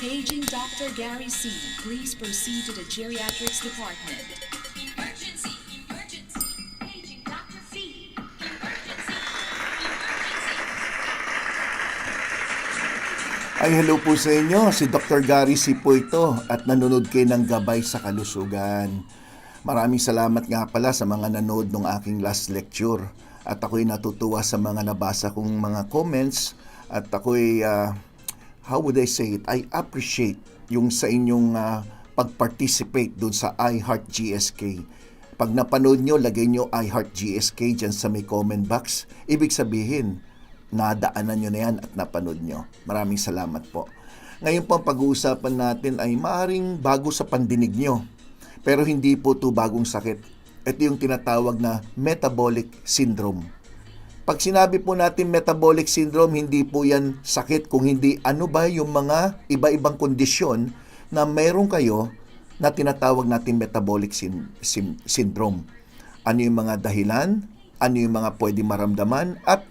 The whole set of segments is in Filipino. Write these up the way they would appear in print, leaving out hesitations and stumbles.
Paging Dr. Gary C. Please proceed to the geriatrics department. Emergency! Emergency! Paging Dr. C. Emergency! Ay, hello po sa inyo. Si Dr. Gary C. po ito at nanonood kayo ng Gabay sa Kalusugan. Maraming salamat nga pala sa mga nanood ng aking last lecture. At ako'y natutuwa sa mga nabasa kong mga comments. At ako'y, how would I say it? I appreciate yung sa inyong pag-participate dun sa iHeart GSK. Pag napanood nyo, lagay nyo iHeart GSK dyan sa may comment box. Ibig sabihin, nadaanan nyo na yan at napanood nyo. Maraming salamat po. Ngayon po ang pag-uusapan natin ay maaring bago sa pandinig nyo. Pero hindi po ito bagong sakit. Ito yung tinatawag na metabolic syndrome. Pag sinabi po natin metabolic syndrome, hindi po yan sakit kung hindi ano ba yung mga iba-ibang kondisyon na mayroon kayo na tinatawag natin metabolic syndrome. Ano yung mga dahilan, ano yung mga pwede maramdaman, at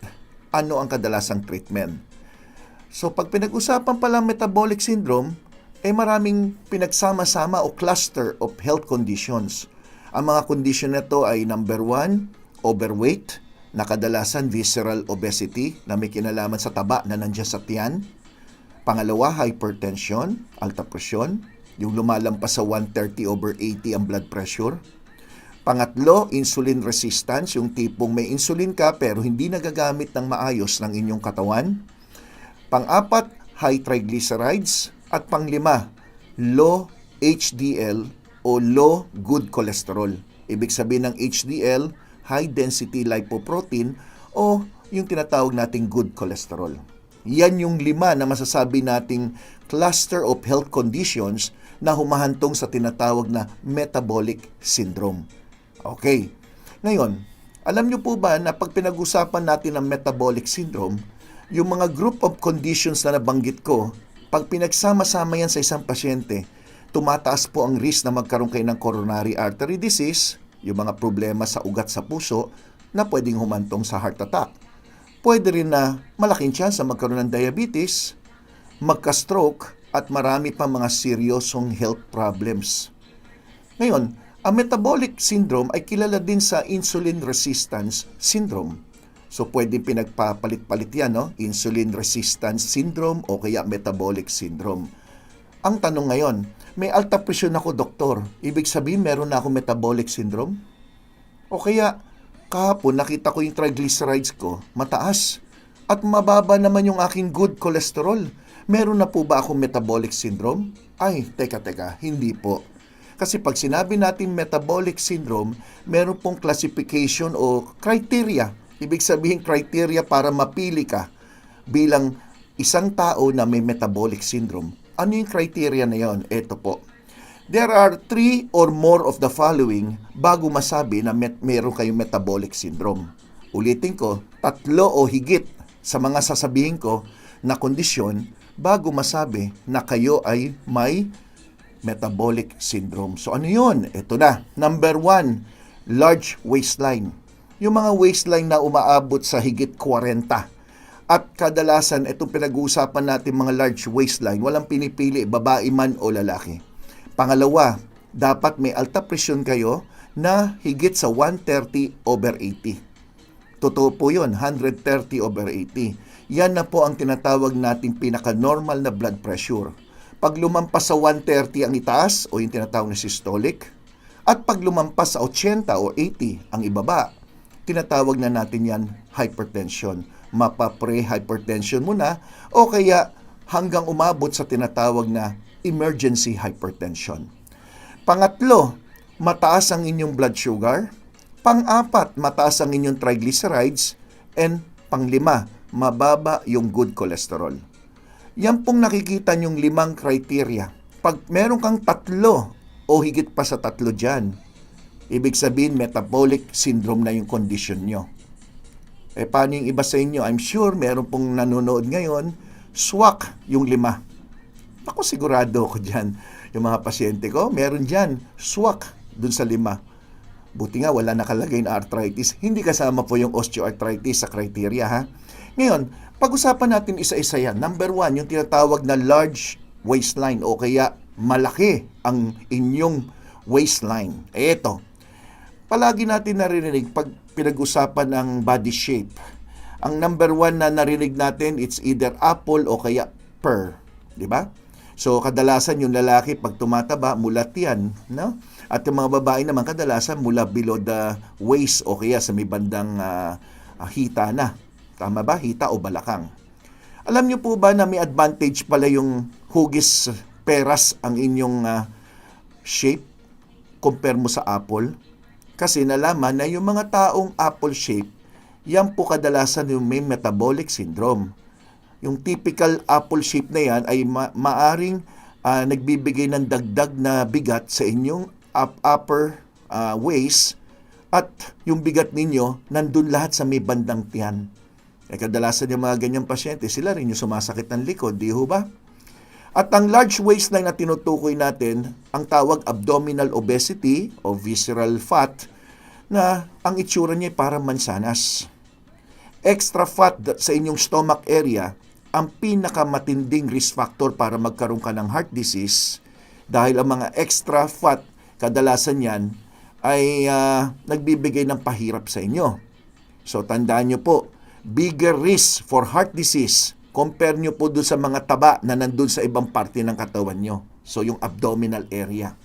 ano ang kadalasang treatment. So pag pinag-usapan pala metabolic syndrome, maraming pinagsama-sama o cluster of health conditions. Ang mga condition na ito ay number 1, overweight, na kadalasan visceral obesity na may kinalaman sa taba na nandiyan sa tiyan. Pangalawa, hypertension, alta presyon, yung lumalampas sa 130/80 ang blood pressure. Pangatlo, insulin resistance, yung tipong may insulin ka pero hindi nagagamit ng maayos ng inyong katawan. Pang-apat, high triglycerides. At panglima, low HDL o low good cholesterol. Ibig sabihin ng HDL, high density lipoprotein o yung tinatawag nating good cholesterol. Yan yung 5 na masasabi nating cluster of health conditions na humahantong sa tinatawag na metabolic syndrome. Okay. Ngayon, alam nyo po ba na pag pinag-usapan natin ang metabolic syndrome, yung mga group of conditions na nabanggit ko, pag pinagsama-sama yan sa isang pasyente, tumataas po ang risk na magkaroon kayo ng coronary artery disease, yung mga problema sa ugat sa puso na pwedeng humantong sa heart attack. Pwede rin na malaking chance na magkaroon ng diabetes, magka-stroke, at marami pa mga seryosong health problems. Ngayon, ang metabolic syndrome ay kilala din sa insulin resistance syndrome. So, pwedeng pinagpapalit-palit yan, no? Insulin resistance syndrome o kaya metabolic syndrome. Ang tanong ngayon, may alta presyon ako, doktor. Ibig sabihin, meron na ako metabolic syndrome? O kaya, kahapon nakita ko yung triglycerides ko, mataas. At mababa naman yung aking good cholesterol. Meron na po ba akong metabolic syndrome? Ay, teka, hindi po. Kasi pag sinabi natin metabolic syndrome, meron pong classification o criteria. Ibig sabihin, criteria para mapili ka bilang isang tao na may metabolic syndrome. Ano yung criteria na yon? Ito po. There are 3 or more of the following bago masabi na meron kayong metabolic syndrome. Ulitin ko, 3 o higit sa mga sasabihin ko na kondisyon bago masabi na kayo ay may metabolic syndrome. So ano yun? Ito na. Number 1, large waistline. Yung mga waistline na umaabot sa higit 40. At kadalasan, itong pinag-uusapan natin mga large waistline, walang pinipili, babae man o lalaki. Pangalawa, dapat may alta presyon kayo na higit sa 130/80. Totoo po yun, 130/80. Yan na po ang tinatawag nating pinaka-normal na blood pressure. Pag lumampas sa 130 ang itaas o yung tinatawag na systolic, at pag lumampas sa 80 o 80 ang ibaba, tinatawag na natin yan hypertension. Mapa-pre-hypertension muna o kaya hanggang umabot sa tinatawag na emergency hypertension. Pangatlo, mataas ang inyong blood sugar. Pang-apat, mataas ang inyong triglycerides. And panglima, mababa yung good cholesterol. Yan pong nakikita yung 5 criteria. Pag meron kang 3 o higit pa sa 3 dyan, ibig sabihin metabolic syndrome na yung condition nyo. Paano yung iba sa inyo? I'm sure meron pong nanonood ngayon, swak yung 5. Ako sigurado ako dyan. Yung mga pasyente ko, meron dyan, swak dun sa 5. Buti nga wala nakalagay na arthritis. Hindi kasama po yung osteoarthritis sa criteria, ha? Ngayon, pag-usapan natin isa-isa yan. Number 1, yung tinatawag na large waistline o kaya malaki ang inyong waistline. Eto, palagi natin naririnig pag pinag-usapan ng body shape. Ang number one na narinig natin, it's either apple o kaya pear. Di ba? So, kadalasan yung lalaki pag tumataba, mulat yan. No? At yung mga babae naman, kadalasan mula below the waist o kaya sa may bandang hita na. Tama ba? Hita o balakang. Alam niyo po ba na may advantage pala yung hugis peras ang inyong shape compare mo sa apple? Kasi nalaman na yung mga taong apple shape, yan po kadalasan yung may metabolic syndrome. Yung typical apple shape na yan ay maaring nagbibigay ng dagdag na bigat sa inyong upper waist at yung bigat ninyo nandun lahat sa may bandang tiyan. Kadalasan yung mga ganyang pasyente, sila rin yung sumasakit ng likod, di ho ba? At ang large waistline na tinutukoy natin, ang tawag abdominal obesity o visceral fat, na ang itsura niya ay parang mansanas. Extra fat sa inyong stomach area, ang pinakamatinding risk factor para magkaroon ka ng heart disease dahil ang mga extra fat, kadalasan yan, ay nagbibigay ng pahirap sa inyo. So tandaan nyo po, bigger risk for heart disease compare nyo po doon sa mga taba na nandun sa ibang parte ng katawan nyo. So yung abdominal area.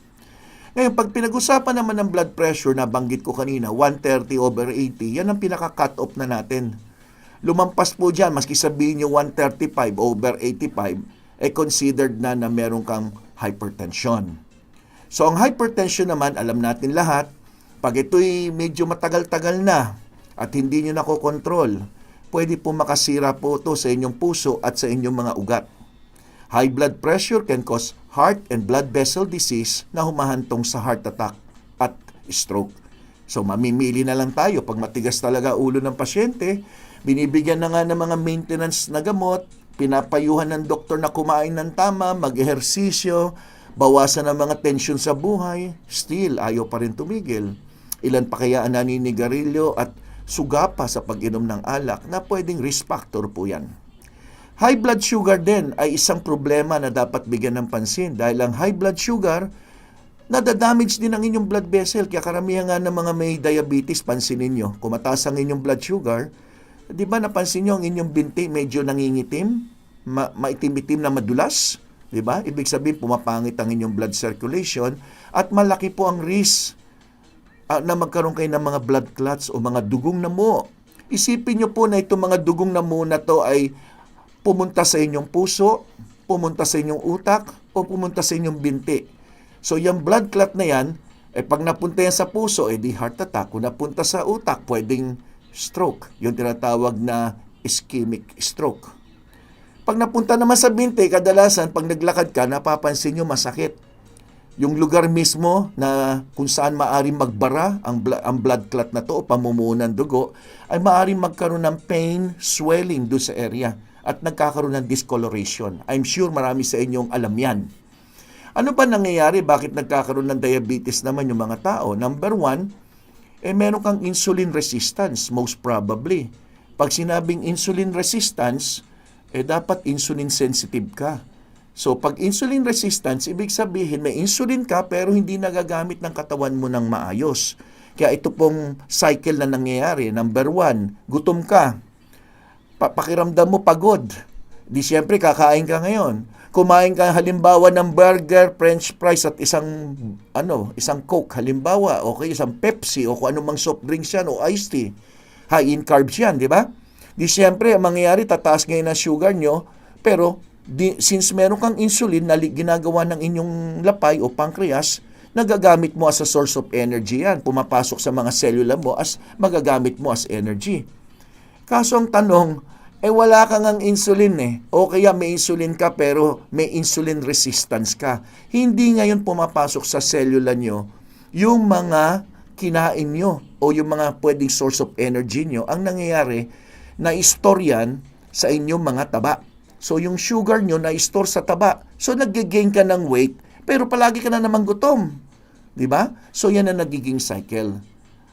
Ngayon, pag pinag-usapan naman ng blood pressure na banggit ko kanina, 130/80, yan ang pinaka-cut off na natin. Lumampas po dyan, maski sabihin nyo 135/85, considered na meron kang hypertension. So ang hypertension naman, alam natin lahat, pag ito'y medyo matagal-tagal na at hindi nyo nakokontrol, pwede po makasira po ito sa inyong puso at sa inyong mga ugat. High blood pressure can cause heart and blood vessel disease na humahantong sa heart attack at stroke. So mamimili na lang tayo pag matigas talaga ulo ng pasyente, binibigyan na nga ng mga maintenance na gamot, pinapayuhan ng doktor na kumain ng tama, mag-ehersisyo, bawasan ng mga tensyon sa buhay, still ayaw pa rin tumigil. Ilan pa kaya ang naninigarilyo at suga pa sa pag-inom ng alak na pwedeng risk factor po yan. High blood sugar din ay isang problema na dapat bigyan ng pansin dahil ang high blood sugar, nadadamage din ang inyong blood vessel. Kaya karamihan nga ng mga may diabetes, pansinin nyo, kung mataas ang inyong blood sugar, di ba napansin nyo ang inyong binti medyo nangingitim, maitim-itim na madulas, di ba? Ibig sabihin pumapangit ang inyong blood circulation at malaki po ang risk na magkaroon kayo ng mga blood clots o mga dugong namo. Isipin nyo po na itong mga dugong namo na to ay pumunta sa inyong puso, pumunta sa inyong utak, o pumunta sa inyong binti. So yung blood clot na yan, pag napunta yan sa puso, di heart attack. Kung napunta sa utak, pwedeng stroke. Yung tinatawag na ischemic stroke. Pag napunta naman sa binti, kadalasan pag naglakad ka, napapansin nyo masakit. Yung lugar mismo na kung saan maaring magbara ang blood clot na to o pamumuo ng dugo, ay maaring magkaroon ng pain, swelling doon sa area at nagkakaroon ng discoloration. I'm sure marami sa inyong alam yan. Ano ba nangyayari? Bakit nagkakaroon ng diabetes naman yung mga tao? Number one, meron kang insulin resistance, most probably. Pag sinabing insulin resistance, dapat insulin sensitive ka. So, pag insulin resistance, ibig sabihin may insulin ka pero hindi nagagamit ng katawan mo ng maayos. Kaya ito pong cycle na nangyayari. Number one, gutom ka. Pakiramdam mo pagod. Di siyempre kakain ka ngayon. Kumain ka halimbawa ng burger, french fries at isang Coke halimbawa, okay, isang Pepsi o kung anumang soft drinks yan o iced tea. High in carbs yan, di ba? Di siyempre, ang mangyayari, tataas ngayon ang sugar nyo, pero since meron kang insulin na ginagawa ng inyong lapay o pancreas, nagagamit mo as a source of energy yan. Pumapasok sa mga selula mo as magagamit mo as energy. Kaso ang tanong, wala kang ang insulin O kaya may insulin ka pero may insulin resistance ka. Hindi ngayon pumapasok sa selula nyo yung mga kinain nyo o yung mga pwedeng source of energy nyo. Ang nangyayari, na-store yan sa inyong mga taba. So, yung sugar nyo na-store sa taba. So, nag-gain ka ng weight, pero palagi ka na namang gutom. Diba? So, yan ang nagiging cycle.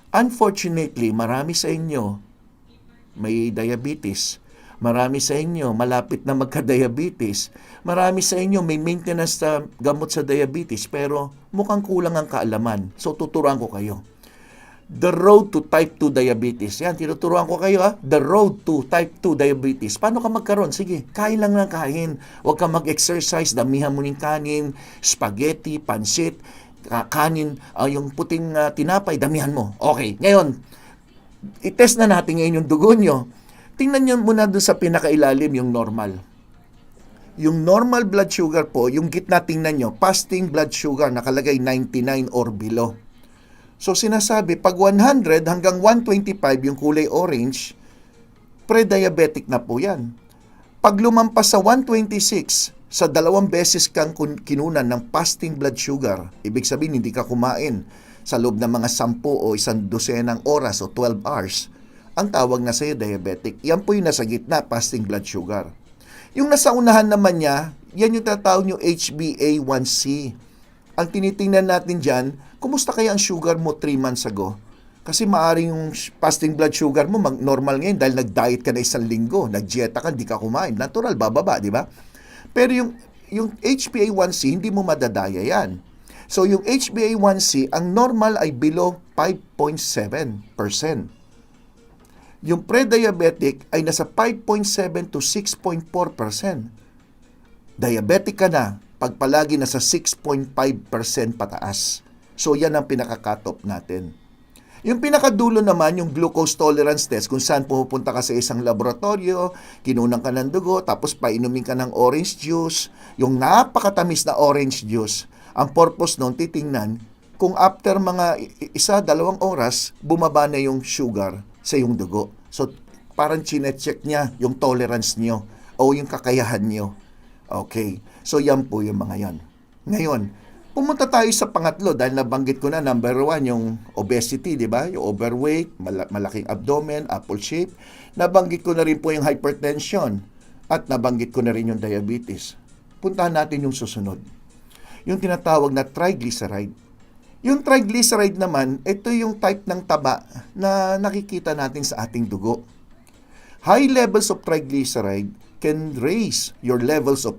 Unfortunately, marami sa inyo may diabetes. Marami sa inyo malapit na magka-diabetes. Marami sa inyo may maintenance na gamot sa diabetes pero mukhang kulang ang kaalaman. So tuturuan ko kayo. The road to type 2 diabetes. Yan, tinuturuan ko kayo ha. The road to type 2 diabetes. Paano ka magkaroon? Sige, kain lang ng kain. Huwag ka mag-exercise, damihan mo ng kanin, spaghetti, pansit, kanin, yung puting tinapay, damihan mo. Okay, ngayon, i-test na natin ngayon yung dugo nyo. Tingnan nyo muna doon sa pinakailalim yung normal. Yung normal blood sugar po, yung gitna tingnan nyo, fasting blood sugar, nakalagay 99 or below. So sinasabi, pag 100 hanggang 125 yung kulay orange, pre-diabetic na po yan. Pag lumampas sa 126, sa 2 beses kang kinunan ng fasting blood sugar, ibig sabihin hindi ka kumain sa loob ng mga 10 o 12 oras o 12 hours, ang tawag na sa'yo diabetic. Yan po yung nasa gitna, fasting blood sugar. Yung nasa unahan naman niya, yan yung tatawag yung HbA1c. Ang tinitingnan natin dyan, kumusta kaya ang sugar mo 3 months ago? Kasi maaaring yung fasting blood sugar mo normal ngayon dahil nag-diet ka na 1 linggo, nag-dieta ka, di ka kumain. Natural, bababa, di ba? Pero yung HbA1c, hindi mo madadaya yan. So yung HbA1c, ang normal ay below 5.7%. Yung pre-diabetic ay nasa 5.7 to 6.4%. Diabetic ka na pag palagi nasa 6.5% pataas. So yan ang pinaka-cut-off natin. Yung pinakadulo naman, yung glucose tolerance test, kung saan pupunta ka sa isang laboratorio, kinunan ka ng dugo, tapos painumin ka ng orange juice, yung napakatamis na orange juice. Ang purpose nun, titingnan kung after mga 1-2 oras, bumaba na yung sugar sa yung dugo. So, parang chinecheck niya yung tolerance niyo o yung kakayahan niyo. Okay. So, yan po yung mga yan. Ngayon, pumunta tayo sa pangatlo dahil nabanggit ko na number 1 yung obesity, di ba? Yung overweight, malaking abdomen, apple shape. Nabanggit ko na rin po yung hypertension at nabanggit ko na rin yung diabetes. Puntahan natin yung susunod. Yung tinatawag na triglyceride. Yung triglyceride naman, ito yung type ng taba na nakikita natin sa ating dugo. High levels of triglyceride can raise your levels of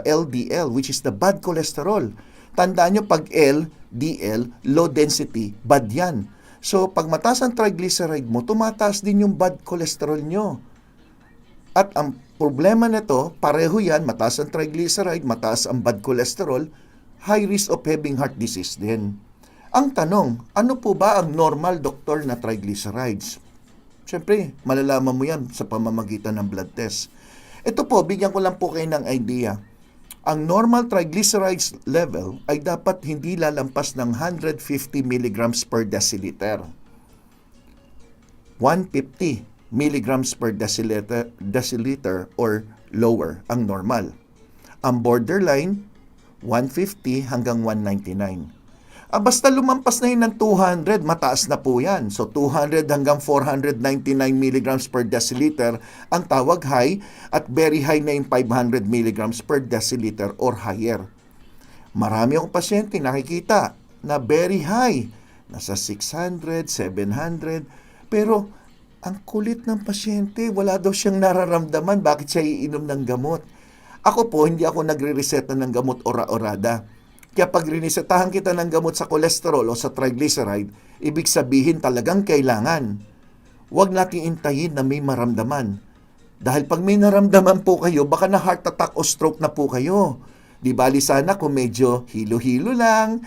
LDL, which is the bad cholesterol. Tandaan nyo, pag LDL, low density, bad yan. So, pag mataas ang triglyceride mo, tumataas din yung bad cholesterol nyo. At ang problema nito, pareho yan, mataas ang triglyceride, mataas ang bad cholesterol, high risk of having heart disease din. Ang tanong, ano po ba ang normal, doktor, na triglycerides? Siyempre, malalaman mo yan sa pamamagitan ng blood test. Ito po, bigyan ko lang po kayo ng idea. Ang normal triglycerides level ay dapat hindi lalampas ng 150 mg per deciliter. 150 mg per deciliter or lower ang normal. Ang borderline, 150 hanggang 199. Basta lumampas na yun ng 200, mataas na po yan. So 200 hanggang 499 mg per deciliter ang tawag high at very high na yung 500 mg per deciliter or higher. Marami akong pasyente nakikita na very high, nasa 600, 700, pero ang kulit ng pasyente, wala daw siyang nararamdaman, bakit siya iinom ng gamot? Ako po, hindi ako nagre-reseta ng gamot ora-orada. Kaya pag rinisetahan kita ng gamot sa cholesterol o sa triglyceride, ibig sabihin talagang kailangan. Huwag nating intayin na may maramdaman. Dahil pag may naramdaman po kayo, baka na heart attack o stroke na po kayo. Di bali sana kung medyo hilo-hilo lang,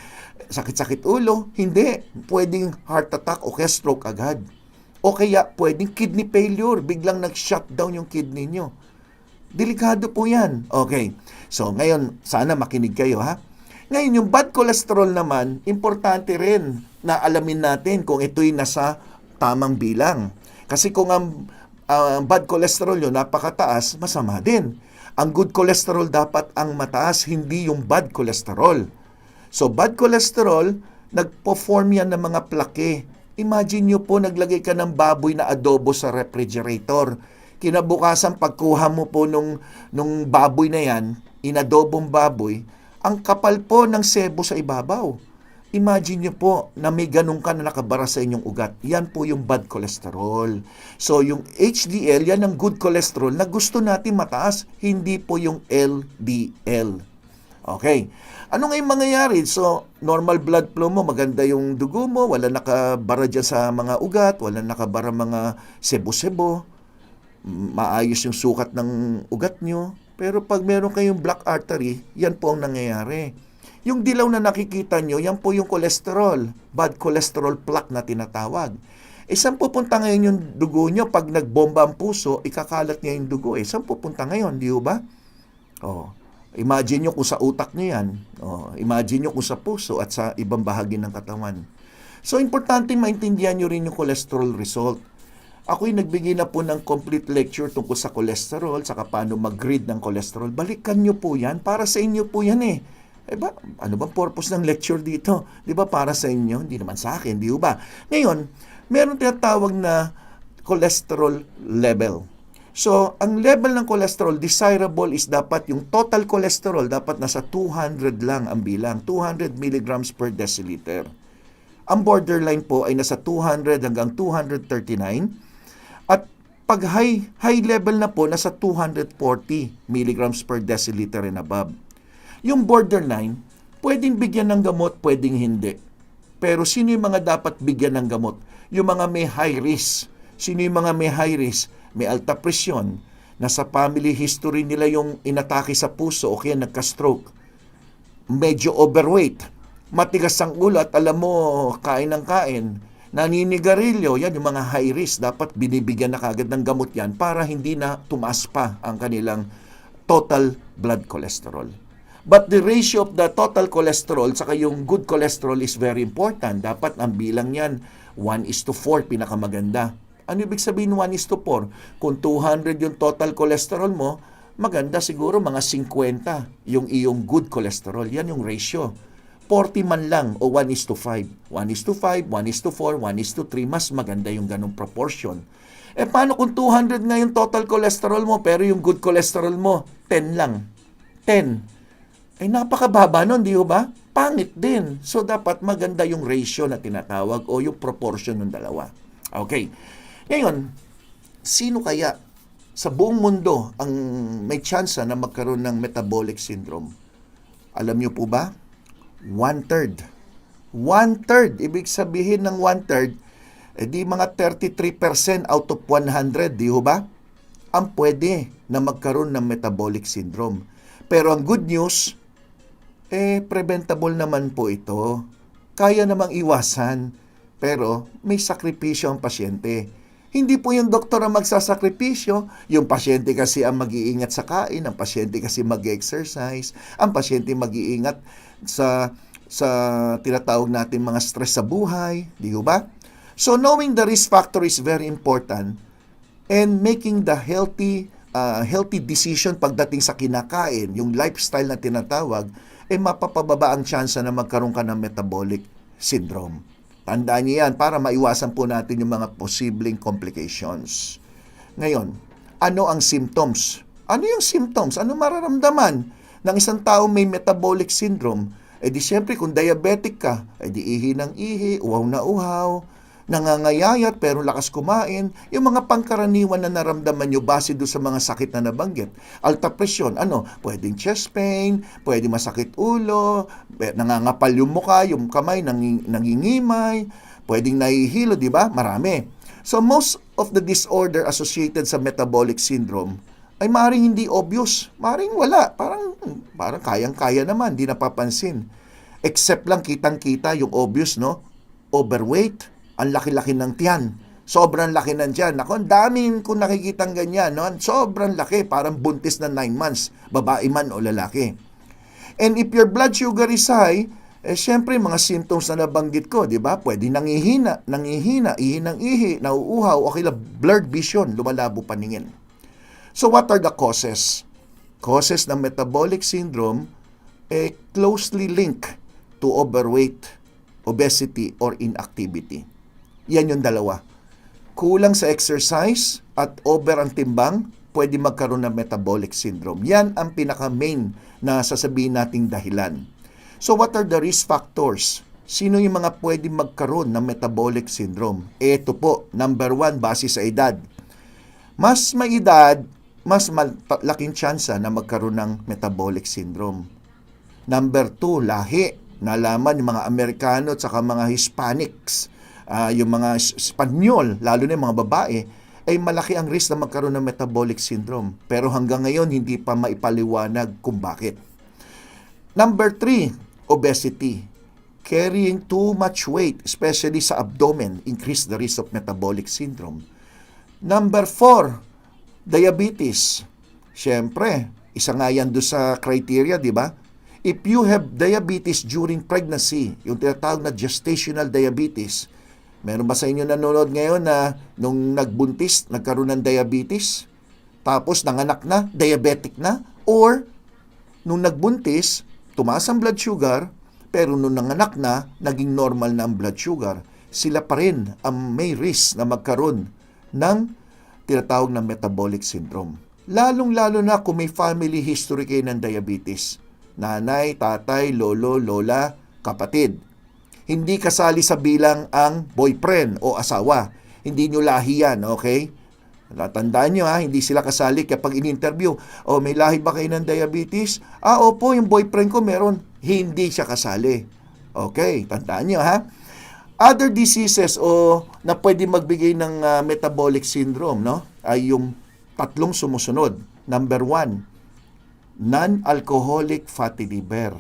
sakit-sakit ulo. Hindi. Pwedeng heart attack o kaya stroke agad. O kaya pwedeng kidney failure, biglang nag-shutdown yung kidney nyo. Delikado po yan. Okay. So ngayon, sana makinig kayo ha. Ngayon, yung bad cholesterol naman, importante rin na alamin natin kung ito'y nasa tamang bilang. Kasi kung ang bad cholesterol yun napakataas, masama din. Ang good cholesterol dapat ang mataas, hindi yung bad cholesterol. So, bad cholesterol, nagpo-form yan ng mga plaque. Imagine nyo po, naglagay ka ng baboy na adobo sa refrigerator. Kinabukasan, pagkuha mo po nung baboy na yan, inadobong baboy, ang kapal po ng sebo sa ibabaw. Imagine nyo po na may ganun ka na nakabara sa inyong ugat. Yan po yung bad cholesterol. So, yung HDL, yan ang good cholesterol na gusto natin mataas, hindi po yung LDL. Okay. Ano ngayon mangyayari? So, normal blood flow mo, maganda yung dugo mo, wala nakabara dyan sa mga ugat, wala nakabara mga sebo-sebo, maayos yung sukat ng ugat nyo. Pero pag meron kayong block artery, yan po ang nangyayari. Yung dilaw na nakikita nyo, yan po yung cholesterol, bad cholesterol plaque na tinatawag. Saan pupunta ngayon yung dugo nyo? Pag nagbomba ang puso, ikakalat niya yung dugo. Saan pupunta ngayon? Di ba? Oh, imagine nyo kung sa utak nyo yan. Oh, imagine nyo kung sa puso at sa ibang bahagi ng katawan. So, importante maintindihan nyo rin yung cholesterol result. Ako'y nagbigay na po ng complete lecture tungkol sa cholesterol, saka paano mag-read ng cholesterol. Balikan nyo po yan. Para sa inyo po yan ano bang purpose ng lecture dito? Di ba para sa inyo? Hindi naman sa akin, di ba? Ngayon, meron tinatawag na cholesterol level. So, ang level ng cholesterol, desirable is dapat yung total cholesterol, dapat nasa 200 lang ang bilang, 200 milligrams per deciliter. Ang borderline po ay nasa 200 hanggang 239. At pag high level na po, nasa 240 milligrams per deciliter and above. Yung borderline, pwedeng bigyan ng gamot, pwedeng hindi. Pero sino yung mga dapat bigyan ng gamot? Yung mga may high risk. Sino yung mga may high risk? May alta presyon, nasa family history nila yung inatake sa puso o kaya nagka-stroke. Medyo overweight, matigas ang ulo at alam mo, kain ng kain. Naninigarilyo, yan yung mga high risk. Dapat binibigyan na kagad ng gamot yan para hindi na tumaas pa ang kanilang total blood cholesterol. But the ratio of the total cholesterol saka yung good cholesterol is very important. Dapat ang bilang yan 1:4, pinakamaganda. Ano ibig sabihin 1:4? Kung 200 yung total cholesterol mo, maganda siguro mga 50 yung iyong good cholesterol. Yan yung ratio. 40 man lang o 1:5. 1:5, 1:4, 1:3, mas maganda yung ganong proportion. Paano kung 200 nga yung total cholesterol mo pero yung good cholesterol mo 10 lang? 10. Napakababa nun, di ba? Pangit din. So, dapat maganda yung ratio na tinatawag o yung proportion ng dalawa. Okay. Ngayon, sino kaya sa buong mundo ang may tsansa na magkaroon ng metabolic syndrome? Alam niyo po ba? 1/3. 1/3. Ibig sabihin ng 1/3, di mga 33% out of 100, di ba? Ang pwede na magkaroon ng metabolic syndrome. Pero ang good news, preventable naman po ito. Kaya namang iwasan, pero may sakripisyo ang pasyente. Hindi po yung doktor ang magsasakripisyo, yung pasyente kasi ang mag-iingat sa kain, ang pasyente kasi mag-exercise, ang pasyente mag-iingat sa tinatawag natin mga stress sa buhay, di ba? So knowing the risk factor is very important and making the healthy decision pagdating sa kinakain, yung lifestyle na tinatawag, mapapababa ang tsansa na magkaroon ka ng metabolic syndrome. Tandaan niyo yan para maiwasan po natin yung mga posibleng complications. Ngayon, ano ang symptoms? Ano yung symptoms? Ano mararamdaman ng isang tao may metabolic syndrome? Di siyempre kung diabetic ka, di ihi ng ihi, uhaw na uhaw, nangangayayat pero lakas kumain, yung mga pangkaraniwan na naramdaman nyo base doon sa mga sakit na nabanggit. Alta presyon, pwedeng chest pain, pwedeng masakit ulo, nangangapal yung mukha, yung kamay nangingimay, pwedeng nahihilo, di ba? Marami. So most of the disorder associated sa metabolic syndrome ay maaaring hindi obvious, maaaring wala, parang kayang-kaya naman, di napapansin. Except lang kitang-kita yung obvious, overweight, ang laki-laki ng tiyan. Sobrang laki ng tiyan. Ang daming kung nakikitang ganyan. Sobrang laki. Parang buntis na 9 months. Babae man o lalaki. And if your blood sugar is high, syempre mga symptoms na nabanggit ko, di ba? Pwede nangihina, ihi ng ihi, nauuhaw, o kaya blurred vision, lumalabo paningin. So what are the causes? Causes ng metabolic syndrome closely linked to overweight, obesity, or inactivity. Yan yung dalawa. Kulang sa exercise at over ang timbang, pwede magkaroon ng metabolic syndrome. Yan ang pinaka-main na sasabihin nating dahilan. So what are the risk factors Sino yung mga pwedeng magkaroon ng metabolic syndrome? Ito po, number 1, base sa edad. Mas may edad, mas malaking tsansa na magkaroon ng metabolic syndrome. Number 2, lahi. Nalaman yung mga Amerikano at saka mga Hispanics, yung mga Espanyol, lalo na yung mga babae, ay malaki ang risk na magkaroon ng metabolic syndrome. Pero hanggang ngayon, hindi pa maipaliwanag kung bakit. Number 3, obesity. Carrying too much weight, especially sa abdomen, increase the risk of metabolic syndrome. Number 4, diabetes. Siyempre, isa nga yan doon sa criteria, di ba? If you have diabetes during pregnancy, yung tinatawag na gestational diabetes, meron ba sa inyo nanonood ngayon na nung nagbuntis, nagkaroon ng diabetes? Tapos nanganak na, diabetic na? Or nung nagbuntis, tumaas ang blood sugar, pero nung nanganak na, naging normal na ang blood sugar. Sila pa rin ang may risk na magkaroon ng tinatawag na metabolic syndrome. Lalong-lalo na kung may family history kayo ng diabetes. Nanay, tatay, lolo, lola, kapatid. Hindi kasali sa bilang ang boyfriend o asawa. Hindi nyo lahi yan, okay? Tandaan nyo hindi sila kasali kapag in-interview. May lahi ba kayo ng diabetes? Opo, yung boyfriend ko meron. Hindi siya kasali. Okay, tandaan nyo Other diseases na pwede magbigay ng metabolic syndrome, no? Ay yung tatlong sumusunod. Number 1, non-alcoholic fatty liver.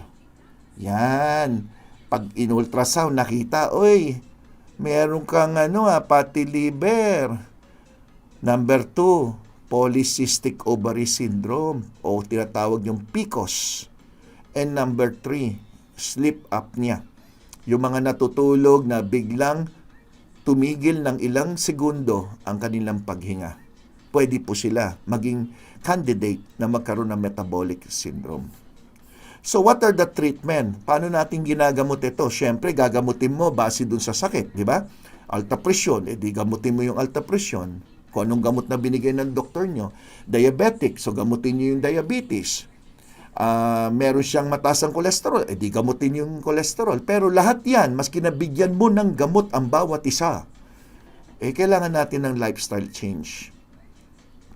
Yan. Pag in-ultrasound, nakita, meron kang fatty liver. Number 2, polycystic ovary syndrome o tinatawag yung PCOS. And number 3, sleep apnea. Yung mga natutulog na biglang tumigil ng ilang segundo ang kanilang paghinga. Pwede po sila maging candidate na magkaroon ng metabolic syndrome. So what are the treatment? Paano natin ginagamot ito? Siyempre, gagamutin mo base dun sa sakit, di ba? Alta presyon, di gamutin mo yung alta presyon. Kung anong gamot na binigay ng doktor nyo. Diabetic, so gamutin nyo yung diabetes. Meron siyang mataas ang kolesterol, di gamutin yung kolesterol. Pero lahat yan, mas kinabigyan mo ng gamot ang bawat isa. Kailangan natin ng lifestyle change.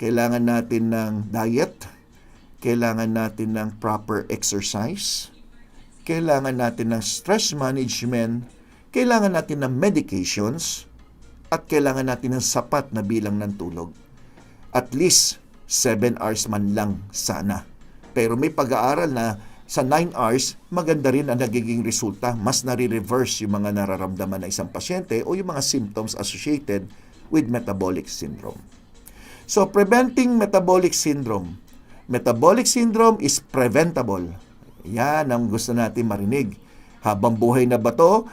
Kailangan natin ng diet. Kailangan natin ng proper exercise. Kailangan natin ng stress management. Kailangan natin ng medications. At kailangan natin ng sapat na bilang ng tulog. At least 7 hours man lang sana. Pero may pag-aaral na sa 9 hours, maganda rin ang nagiging resulta. Mas nare-reverse yung mga nararamdaman ng isang pasyente o yung mga symptoms associated with metabolic syndrome. So, preventing metabolic syndrome. Metabolic syndrome is preventable. Yan ang gusto natin marinig. Habang buhay na ba to?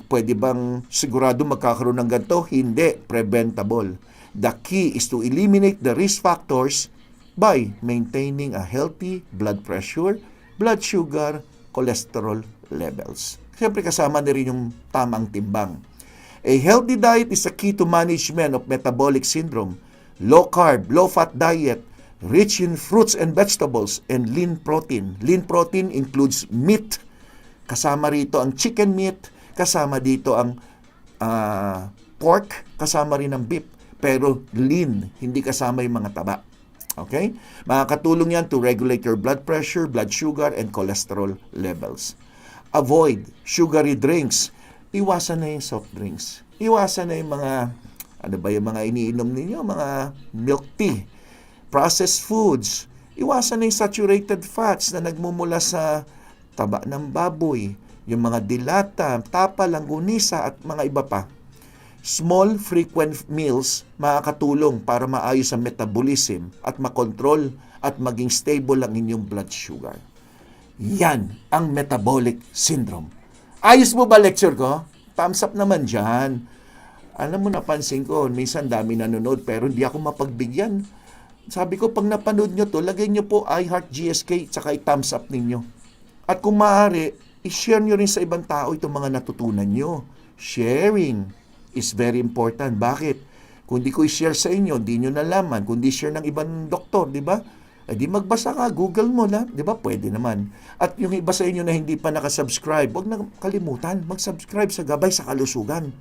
Pwede bang sigurado magkakaroon ng ganito? Hindi. Preventable. The key is to eliminate the risk factors by maintaining a healthy blood pressure, blood sugar, cholesterol levels. Siyempre kasama na rin yung tamang timbang. A healthy diet is a key to management of metabolic syndrome. Low carb, low fat diet, rich in fruits and vegetables, and lean protein. Lean protein includes meat. Kasama rito ang chicken meat, kasama dito ang pork, kasama rin ang beef. Pero lean, hindi kasama yung mga taba. Okay? Makakatulong yan to regulate your blood pressure, blood sugar, and cholesterol levels. Avoid sugary drinks. Iwasan na yung soft drinks. Iwasan na yung mga, yung mga iniinom ninyo? Mga milk tea, processed foods. Iwasan na yung saturated fats na nagmumula sa taba ng baboy, yung mga dilata, tapa, langgunisa, at mga iba pa. Small, frequent meals makakatulong para maayos ang metabolism at makontrol at maging stable ang inyong blood sugar. Yan ang metabolic syndrome. Ayos mo ba lecture ko? Thumbs up naman dyan. Alam mo, napansin ko, minsan dami nanonood pero hindi ako mapagbigyan. Sabi ko, pag napanood nyo to, lagay nyo po iHeart GSK tsaka i-thumbs up ninyo. At kung maaari, i-share nyo rin sa ibang tao itong mga natutunan nyo. Sharing is very important. Bakit? Kung di ko i-share sa inyo, di nyo nalaman. Kung di share ng ibang doktor, di ba? di magbasa ka, Google mo lang, di ba? Pwede naman. At yung iba sa inyo na hindi pa nakasubscribe, huwag na kalimutan, mag-subscribe sa Gabay sa Kalusugan.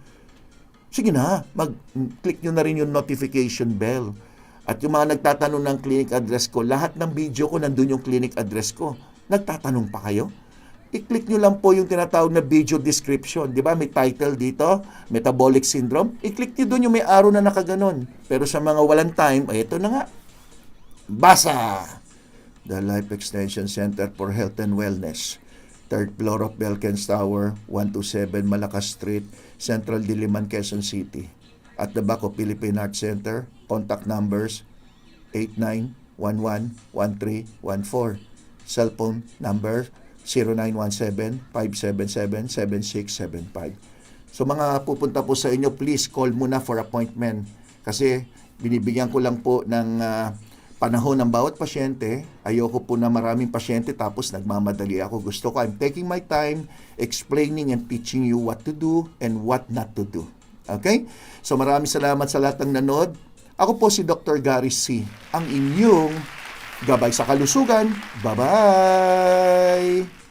Sige na, click nyo na rin yung notification bell. At yung mga nagtatanong ng clinic address ko, lahat ng video ko nandun yung clinic address ko. Nagtatanong pa kayo? I-click nyo lang po yung tinatawag na video description. Di ba? May title dito, metabolic syndrome. I-click nyo doon yung may arrow na nakaganon. Pero sa mga walang time, ay ito na nga. Basa! The Life Extension Center for Health and Wellness. Third floor of Belkens Tower, 127 Malacas Street, Central Diliman, Quezon City. At the back of Philippine Arts Center, contact numbers 8911-1314. Cellphone number 0917-577-7675. So mga pupunta po sa inyo, please call muna for appointment. Kasi binibigyan ko lang po ng panahon ng bawat pasyente. Ayoko po na maraming pasyente tapos nagmamadali ako. Gusto ko, I'm taking my time explaining and teaching you what to do and what not to do. Okay? So maraming salamat sa lahat ng nanood. Ako po si Dr. Gary C., ang inyong Gabay sa Kalusugan. Bye-bye!